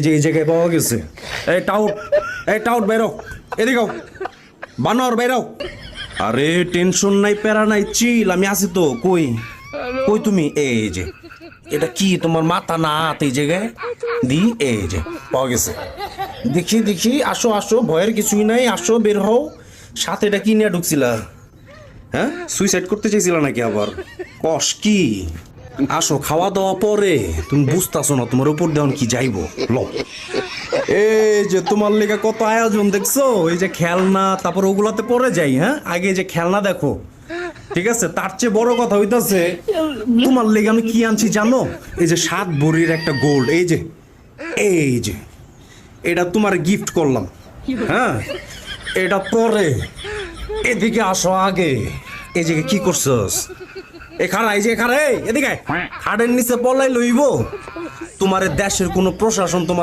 যে এই জায়গায় পাওয়া গেছে। এই টাউট বেরো, এদিকে বানর বেরো। আরে টেনশন নাই, প্যারা নাই, চিল, আমি আছি তো। কই কই তুমি? এই যে এটা কি তোমার মাথা না হাত? এই জায়গায় দি, এই যে পাওয়া গেছে। দেখি দেখি, আসো আসো, ভয়ের কিছুই নাই, আসো বের হও। সাথে এটা কি নিয়ে ঢুকছিলা? হ্যাঁ, সুইসাইড করতে চাইছিলা নাকি আবার? কস কি? আসো, খাওয়া দাওয়া পরে। তুমি বুঝতেছো না তোমার উপর দেওয়ান কি যাইবো। লো, এই যে তোমার লেগে কত আয়োজন দেখছো। এই যে খেলনা, তারপর ওগুলাতে পরে যাই। হ্যাঁ, আগে এই যে খেলনা দেখো, ঠিক আছে? তার চেয়ে বড় কথা হইতাছে তোমার লেগে আমি কি আনছি জানো? এই যে 7 ভরির একটা গোল্ড, এই যে এটা তোমার গিফট করলাম। হ্যাঁ, এটা পরে। এদিকে আসো আগে। এই যে কি করছস? এ খারা, এই যে খারা, এদিকে হাড়ের নিচে পলাই লইব। তোমার দেশের কোনো প্রশাসন তোমার